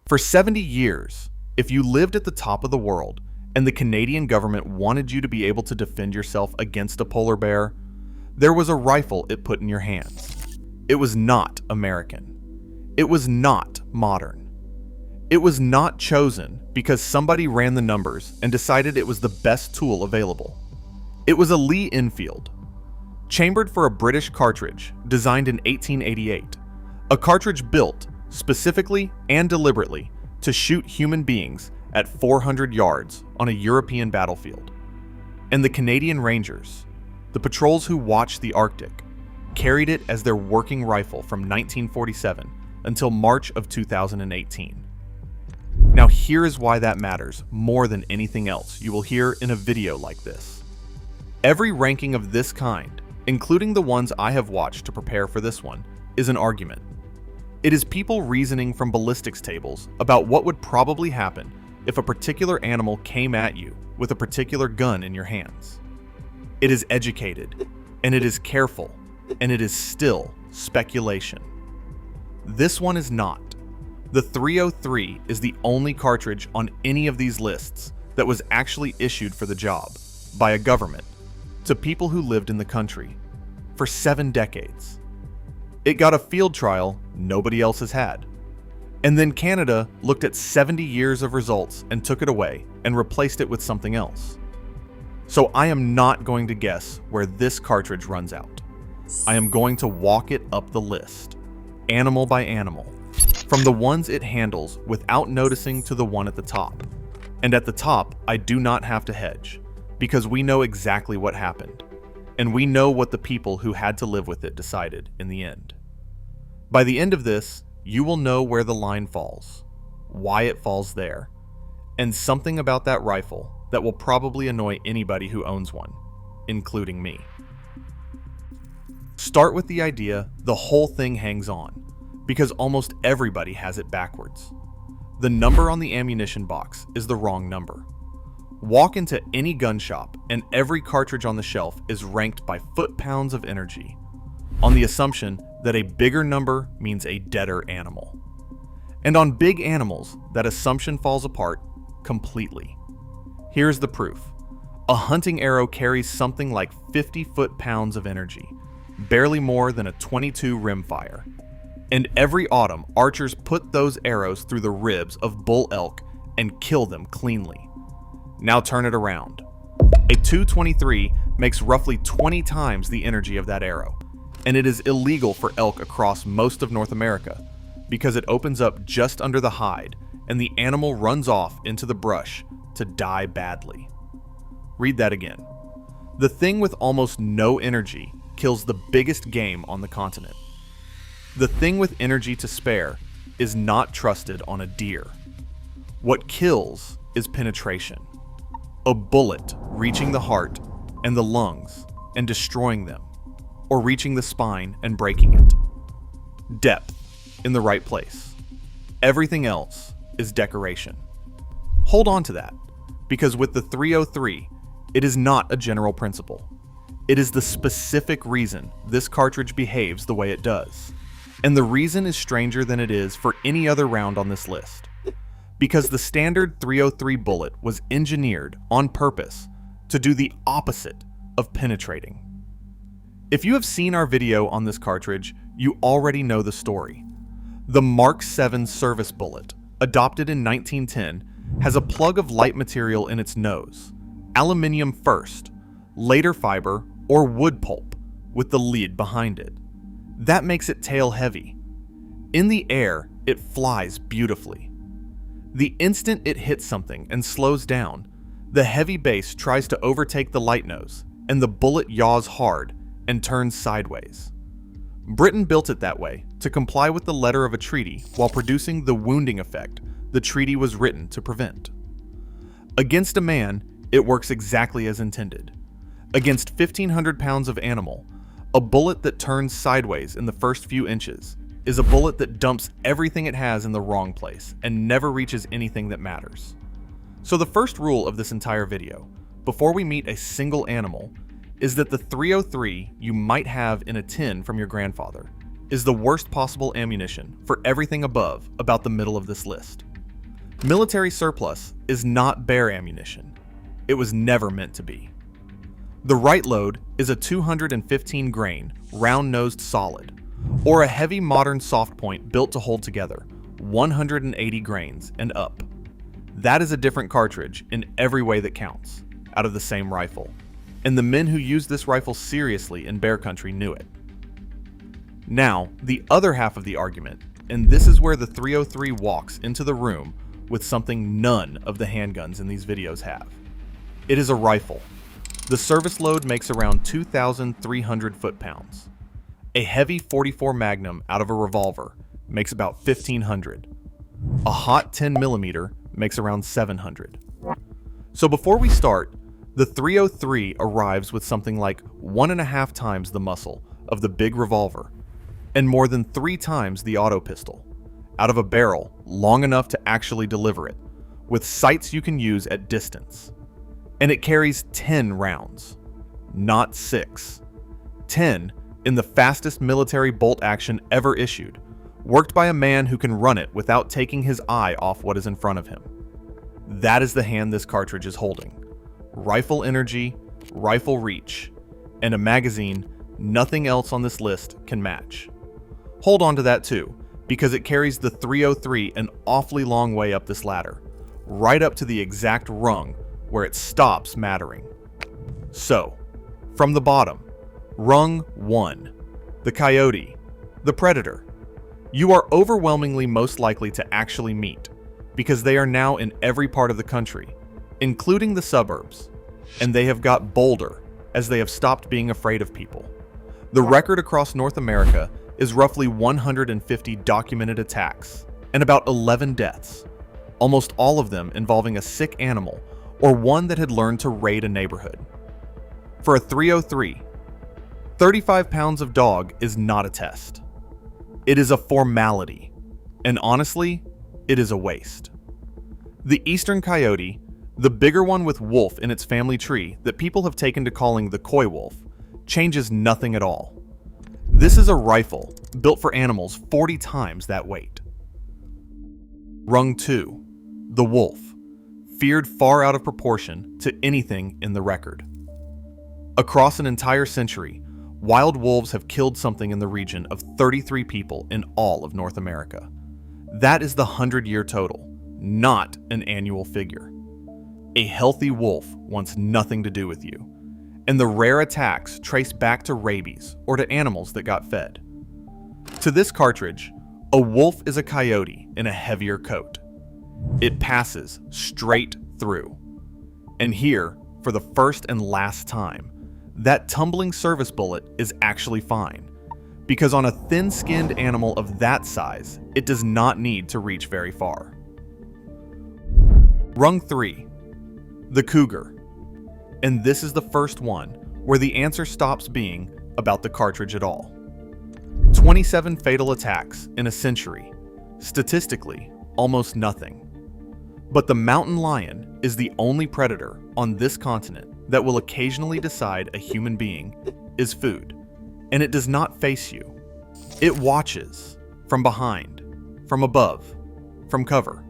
For 70 years, if you lived at the top of the world and the Canadian government wanted you to be able to defend yourself against a polar bear, there was a rifle it put in your hands. It was not American. It was not modern. It was not chosen because somebody ran the numbers and decided it was the best tool available. It was a Lee-Enfield, chambered for a British cartridge designed in 1888, a cartridge built specifically and deliberately to shoot human beings at 400 yards on a European battlefield. And the Canadian Rangers, the patrols who watched the Arctic, carried it as their working rifle from 1947 until March of 2018. Now here is why that matters more than anything else you will hear in a video like this. Every ranking of this kind, including the ones I have watched to prepare for this one, is an argument. It is people reasoning from ballistics tables about what would probably happen if a particular animal came at you with a particular gun in your hands. It is educated, and it is careful, and it is still speculation. This one is not. The .303 is the only cartridge on any of these lists that was actually issued for the job by a government to people who lived in the country for 7 decades. It got a field trial nobody else has had. And then Canada looked at 70 years of results and took it away and replaced it with something else. So I am not going to guess where this cartridge runs out. I am going to walk it up the list, animal by animal, from the ones it handles without noticing to the one at the top. And at the top, I do not have to hedge, because we know exactly what happened, and we know what the people who had to live with it decided in the end. By the end of this, you will know where the line falls, why it falls there, and something about that rifle that will probably annoy anybody who owns one, including me. Start with the idea the whole thing hangs on, because almost everybody has it backwards. The number on the ammunition box is the wrong number. Walk into any gun shop and every cartridge on the shelf is ranked by foot-pounds of energy, on the assumption that a bigger number means a deader animal. And on big animals, that assumption falls apart completely. Here's the proof. A hunting arrow carries something like 50 foot-pounds of energy, barely more than a .22 rimfire. And every autumn, archers put those arrows through the ribs of bull elk and kill them cleanly. Now turn it around. A .223 makes roughly 20 times the energy of that arrow, and it is illegal for elk across most of North America because it opens up just under the hide and the animal runs off into the brush to die badly. Read that again. The thing with almost no energy kills the biggest game on the continent. The thing with energy to spare is not trusted on a deer. What kills is penetration. A bullet reaching the heart and the lungs and destroying them, or reaching the spine and breaking it. Depth in the right place. Everything else is decoration. Hold on to that, because with the .303, it is not a general principle. It is the specific reason this cartridge behaves the way it does. And the reason is stranger than it is for any other round on this list. Because the standard .303 bullet was engineered on purpose to do the opposite of penetrating. If you have seen our video on this cartridge, you already know the story. The Mark VII service bullet, adopted in 1910, has a plug of light material in its nose, aluminium first, later fiber or wood pulp, with the lid behind it. That makes it tail heavy. In the air, it flies beautifully. The instant it hits something and slows down, the heavy base tries to overtake the light nose, and the bullet yaws hard and turns sideways. Britain built it that way to comply with the letter of a treaty while producing the wounding effect the treaty was written to prevent. Against a man, it works exactly as intended. Against 1,500 pounds of animal, a bullet that turns sideways in the first few inches is a bullet that dumps everything it has in the wrong place and never reaches anything that matters. So the first rule of this entire video, before we meet a single animal, is that the .303 you might have in a tin from your grandfather is the worst possible ammunition for everything above about the middle of this list. Military surplus is not bear ammunition. It was never meant to be. The right load is a 215 grain, round-nosed solid, or a heavy modern soft point built to hold together, 180 grains and up. That is a different cartridge in every way that counts, out of the same rifle. And the men who used this rifle seriously in bear country knew it. Now, the other half of the argument, and this is where the 303 walks into the room with something none of the handguns in these videos have. It is a rifle. The service load makes around 2,300 foot-pounds. A heavy .44 Magnum out of a revolver makes about 1,500. A hot 10mm makes around 700. So before we start, the 303 arrives with something like 1.5 times the muscle of the big revolver and more than 3 times the auto pistol, out of a barrel long enough to actually deliver it, with sights you can use at distance. And it carries 10 rounds, not 6. 10 in the fastest military bolt action ever issued, worked by a man who can run it without taking his eye off what is in front of him. That is the hand this cartridge is holding. Rifle energy, rifle reach, and a magazine nothing else on this list can match. Hold on to that too, because it carries the 303 an awfully long way up this ladder, right up to the exact rung where it stops mattering. So, from the bottom, rung 1, the coyote, the predator. You are overwhelmingly most likely to actually meet, because they are now in every part of the country, including the suburbs, and they have got bolder as they have stopped being afraid of people. The record across North America is roughly 150 documented attacks and about 11 deaths, almost all of them involving a sick animal or one that had learned to raid a neighborhood. For a 303, 35 pounds of dog is not a test. It is a formality, and honestly, it is a waste. The eastern coyote, the bigger one with wolf in its family tree that people have taken to calling the coy wolf, changes nothing at all. This is a rifle built for animals 40 times that weight. Rung 2, the wolf, feared far out of proportion to anything in the record. Across an entire century, wild wolves have killed something in the region of 33 people in all of North America. That is the 100-year total, not an annual figure. A healthy wolf wants nothing to do with you, and the rare attacks trace back to rabies or to animals that got fed. To this cartridge, a wolf is a coyote in a heavier coat. It passes straight through. And here, for the first and last time, that tumbling service bullet is actually fine, because on a thin-skinned animal of that size, it does not need to reach very far. Rung 3, the cougar. And this is the first one where the answer stops being about the cartridge at all. 27 fatal attacks in a century. Statistically, almost nothing. But the mountain lion is the only predator on this continent that will occasionally decide a human being is food, and it does not face you. It watches from behind, from above, from cover.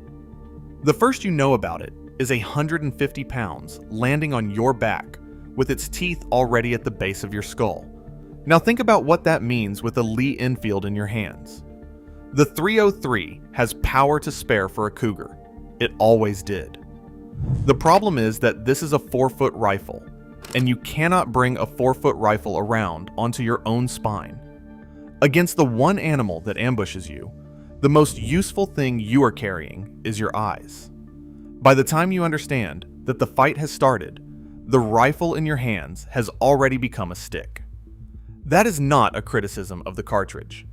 The first you know about it is 150 pounds landing on your back with its teeth already at the base of your skull. Now think about what that means with a Lee-Enfield in your hands. The 303 has power to spare for a cougar. It always did. The problem is that this is a 4-foot rifle, and you cannot bring a 4-foot rifle around onto your own spine. Against the one animal that ambushes you, the most useful thing you are carrying is your eyes. By the time you understand that the fight has started, the rifle in your hands has already become a stick. That is not a criticism of the cartridge.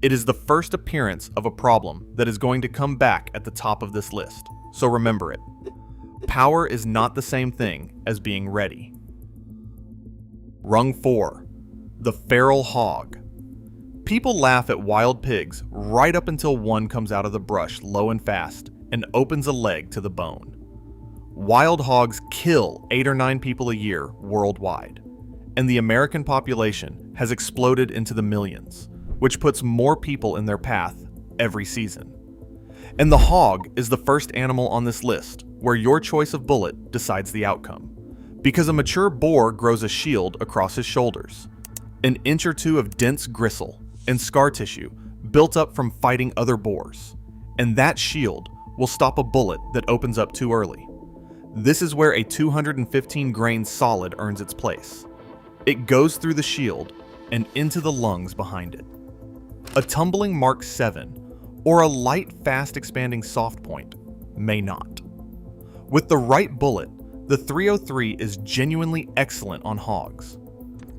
It is the first appearance of a problem that is going to come back at the top of this list, so remember it. Power is not the same thing as being ready. Rung 4, the feral hog. People laugh at wild pigs right up until one comes out of the brush low and fast and opens a leg to the bone. Wild hogs kill 8 or 9 people a year worldwide, and the American population has exploded into the millions, which puts more people in their path every season. And the hog is the first animal on this list where your choice of bullet decides the outcome, because a mature boar grows a shield across his shoulders, an inch or two of dense gristle and scar tissue built up from fighting other boars, and that shield will stop a bullet that opens up too early. This is where a 215 grain solid earns its place. It goes through the shield and into the lungs behind it. A tumbling Mark 7 or a light, fast expanding soft point may not. With the right bullet, the 303 is genuinely excellent on hogs.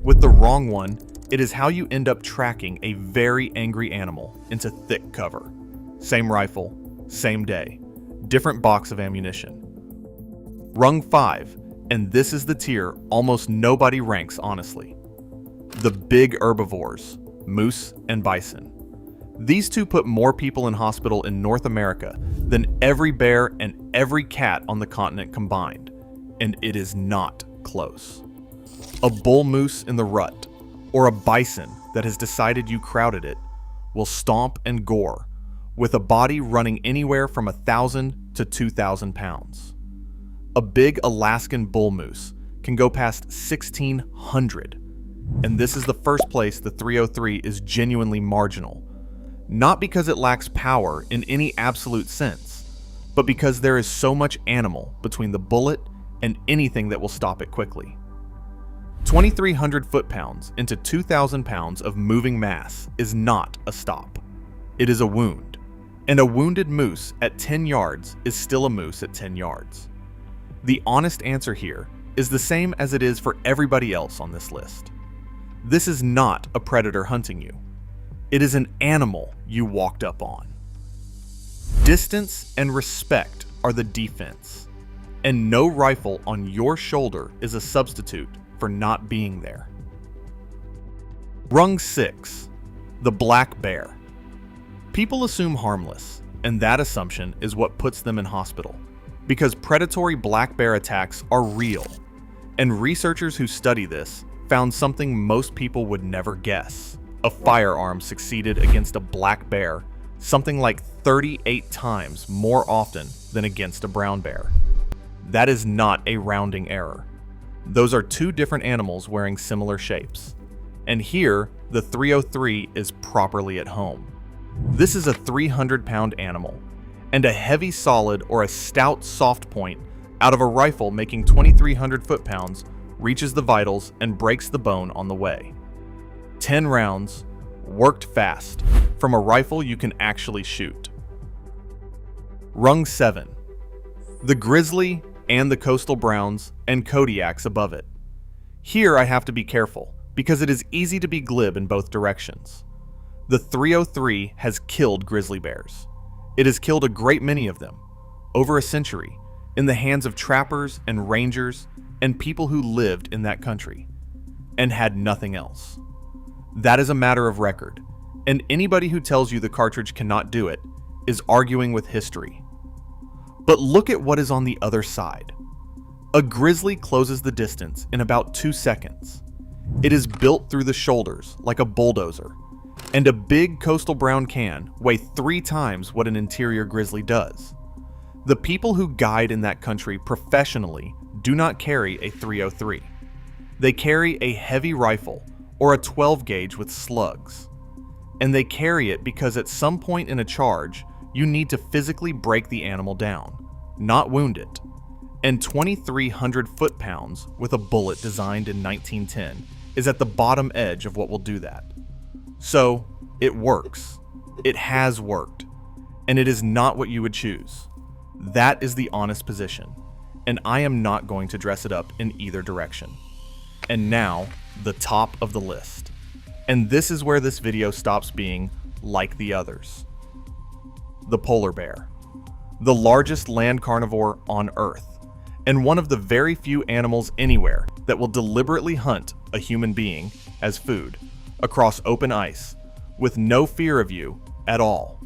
With the wrong one, it is how you end up tracking a very angry animal into thick cover. Same rifle, same day, different box of ammunition. Rung 5, and this is the tier almost nobody ranks honestly. The big herbivores, moose and bison. These two put more people in hospital in North America than every bear and every cat on the continent combined, and it is not close. A bull moose in the rut, or a bison that has decided you crowded it, will stomp and gore, with a body running anywhere from 1,000 to 2,000 pounds. A big Alaskan bull moose can go past 1,600, and this is the first place the 303 is genuinely marginal. Not because it lacks power in any absolute sense, but because there is so much animal between the bullet and anything that will stop it quickly. 2,300 foot-pounds into 2,000 pounds of moving mass is not a stop. It is a wound, and a wounded moose at 10 yards is still a moose at 10 yards. The honest answer here is the same as it is for everybody else on this list. This is not a predator hunting you. It is an animal you walked up on. Distance and respect are the defense, and no rifle on your shoulder is a substitute for not being there. Rung 6, the black bear. People assume harmless, and that assumption is what puts them in hospital, because predatory black bear attacks are real, and researchers who study this found something most people would never guess. A firearm succeeded against a black bear something like 38 times more often than against a brown bear. That is not a rounding error. Those are two different animals wearing similar shapes. And here, the 303 is properly at home. This is a 300-pound animal, and a heavy solid or a stout soft point out of a rifle making 2,300 foot-pounds reaches the vitals and breaks the bone on the way. 10 rounds, worked fast, from a rifle you can actually shoot. Rung 7. The grizzly and the coastal browns and Kodiaks above it. Here I have to be careful, because it is easy to be glib in both directions. The 303 has killed grizzly bears. It has killed a great many of them, over a century, in the hands of trappers and rangers and people who lived in that country, and had nothing else. That is a matter of record, and anybody who tells you the cartridge cannot do it is arguing with history. But look at what is on the other side. A grizzly closes the distance in about 2 seconds. It is built through the shoulders like a bulldozer, and a big coastal brown can weigh 3 times what an interior grizzly does. The people who guide in that country professionally do not carry a 303. They carry a heavy rifle or a 12 gauge with slugs. And they carry it because at some point in a charge, you need to physically break the animal down, not wound it. And 2,300 foot-pounds with a bullet designed in 1910 is at the bottom edge of what will do that. So, it works. It has worked. And it is not what you would choose. That is the honest position. And I am not going to dress it up in either direction. And now, the top of the list. And this is where this video stops being like the others. The polar bear. The largest land carnivore on Earth, and one of the very few animals anywhere that will deliberately hunt a human being as food across open ice with no fear of you at all.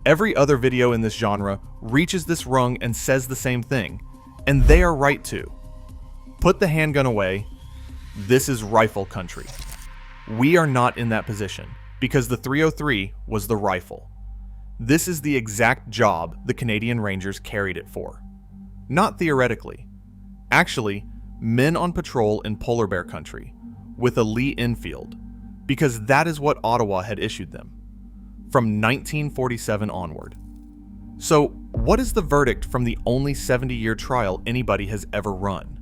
Every other video in this genre reaches this rung and says the same thing, and they are right to. Put the handgun away. This is rifle country. We are not in that position because the 303 was the rifle. This is the exact job the Canadian Rangers carried it for. Not theoretically. Actually, men on patrol in polar bear country, with a Lee-Enfield, because that is what Ottawa had issued them, from 1947 onward. So, what is the verdict from the only 70-year trial anybody has ever run?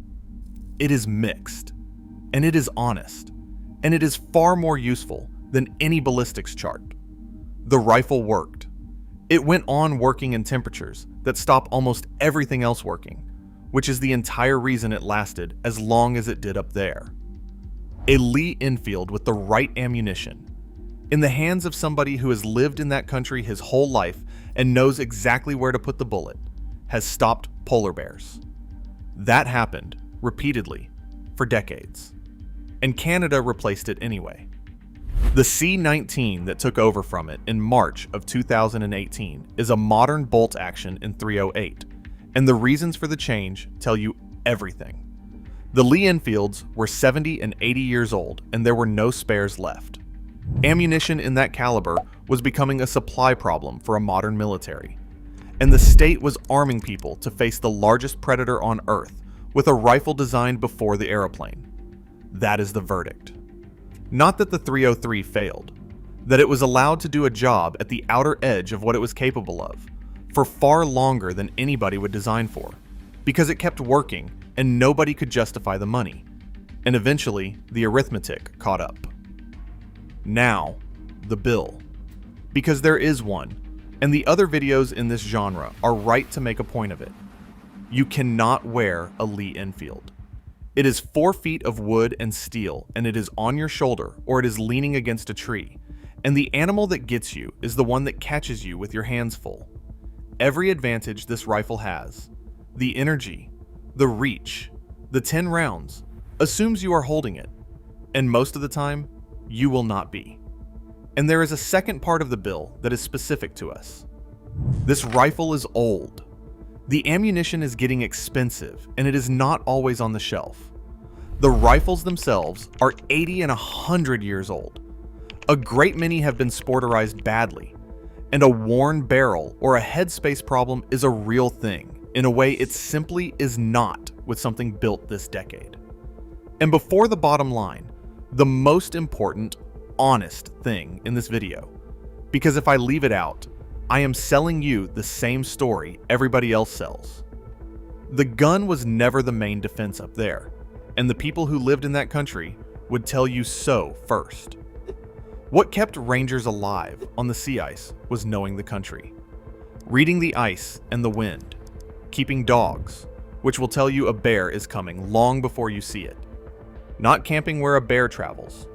It is mixed, and it is honest, and it is far more useful than any ballistics chart. The rifle worked. It went on working in temperatures that stop almost everything else working, which is the entire reason it lasted as long as it did up there. A Lee-Enfield with the right ammunition, in the hands of somebody who has lived in that country his whole life and knows exactly where to put the bullet, has stopped polar bears. That happened, repeatedly, for decades. And Canada replaced it anyway. The C-19 that took over from it in March of 2018 is a modern bolt action in .308, and the reasons for the change tell you everything. The Lee-Enfields were 70 and 80 years old, and there were no spares left. Ammunition in that caliber was becoming a supply problem for a modern military, and the state was arming people to face the largest predator on Earth with a rifle designed before the airplane. That is the verdict. Not that the .303 failed, that it was allowed to do a job at the outer edge of what it was capable of, for far longer than anybody would design for, because it kept working and nobody could justify the money, and eventually the arithmetic caught up. Now, the bill. Because there is one, and the other videos in this genre are right to make a point of it. You cannot wear a Lee-Enfield. It is 4 feet of wood and steel, and it is on your shoulder or it is leaning against a tree, and the animal that gets you is the one that catches you with your hands full. Every advantage this rifle has, the energy, the reach, the 10 rounds, assumes you are holding it, and most of the time, you will not be. And there is a second part of the bill that is specific to us. This rifle is old. The ammunition is getting expensive, and it is not always on the shelf. The rifles themselves are 80 and 100 years old. A great many have been sporterized badly, and a worn barrel or a headspace problem is a real thing, in a way it simply is not with something built this decade. And before the bottom line, the most important, honest thing in this video, because if I leave it out, I am selling you the same story everybody else sells. The gun was never the main defense up there, and the people who lived in that country would tell you so first. What kept rangers alive on the sea ice was knowing the country, reading the ice and the wind, keeping dogs, which will tell you a bear is coming long before you see it, not camping where a bear travels,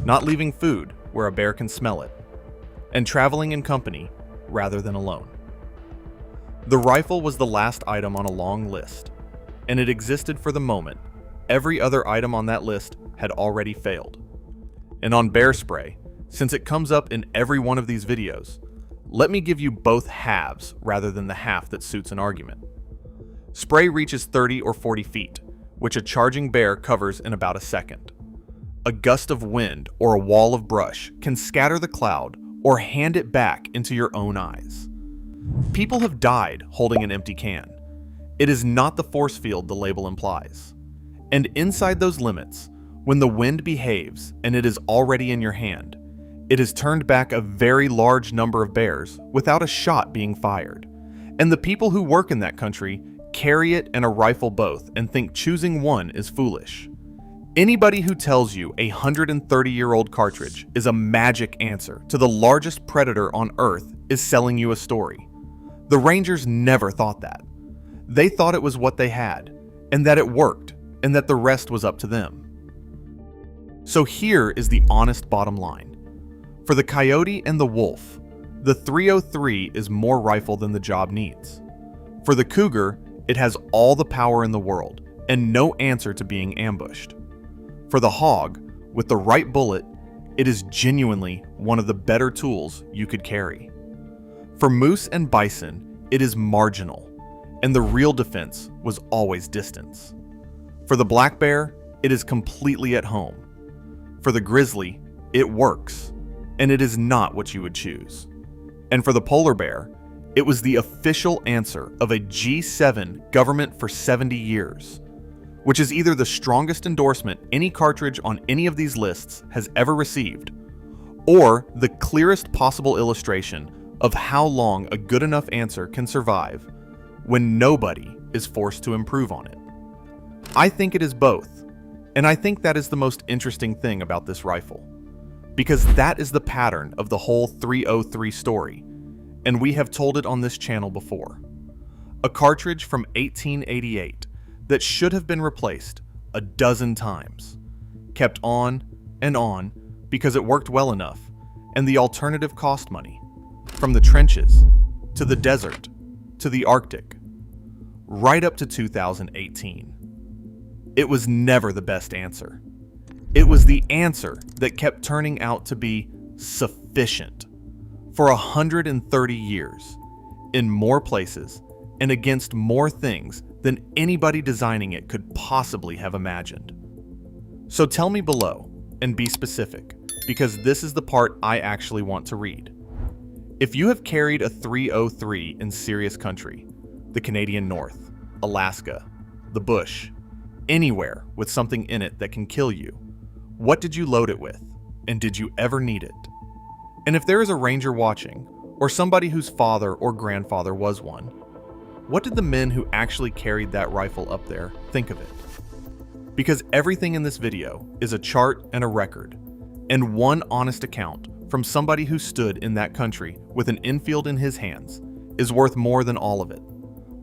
not leaving food where a bear can smell it, and traveling in company rather than alone. The rifle was the last item on a long list, and it existed for the moment. Every other item on that list had already failed. And on bear spray, since it comes up in every one of these videos, let me give you both halves rather than the half that suits an argument. Spray reaches 30 or 40 feet, which a charging bear covers in about a second. A gust of wind or a wall of brush can scatter the cloud or hand it back into your own eyes. People have died holding an empty can. It is not the force field the label implies. And inside those limits, when the wind behaves and it is already in your hand, it has turned back a very large number of bears without a shot being fired. And the people who work in that country carry it and a rifle both and think choosing one is foolish. Anybody who tells you a 130-year-old cartridge is a magic answer to the largest predator on Earth is selling you a story. The Rangers never thought that. They thought it was what they had, and that it worked, and that the rest was up to them. So here is the honest bottom line. For the coyote and the wolf, the .303 is more rifle than the job needs. For the cougar, it has all the power in the world, and no answer to being ambushed. For the hog, with the right bullet, it is genuinely one of the better tools you could carry. For moose and bison, it is marginal, and the real defense was always distance. For the black bear, it is completely at home. For the grizzly, it works, and it is not what you would choose. And for the polar bear, it was the official answer of a G7 government for 70 years, which is either the strongest endorsement any cartridge on any of these lists has ever received, or the clearest possible illustration of how long a good enough answer can survive when nobody is forced to improve on it. I think it is both, and I think that is the most interesting thing about this rifle, because that is the pattern of the whole 303 story, and we have told it on this channel before. A cartridge from 1888 that should have been replaced a dozen times, kept on because it worked well enough, and the alternative cost money, from the trenches to the desert to the Arctic, right up to 2018. It was never the best answer. It was the answer that kept turning out to be sufficient for 130 years, in more places and against more things than anybody designing it could possibly have imagined. So tell me below, and be specific, because this is the part I actually want to read. If you have carried a 303 in serious country, the Canadian North, Alaska, the bush, anywhere with something in it that can kill you, what did you load it with, and did you ever need it? And if there is a ranger watching, or somebody whose father or grandfather was one, what did the men who actually carried that rifle up there think of it? Because everything in this video is a chart and a record, and one honest account from somebody who stood in that country with an Enfield in his hands is worth more than all of it.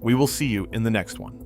We will see you in the next one.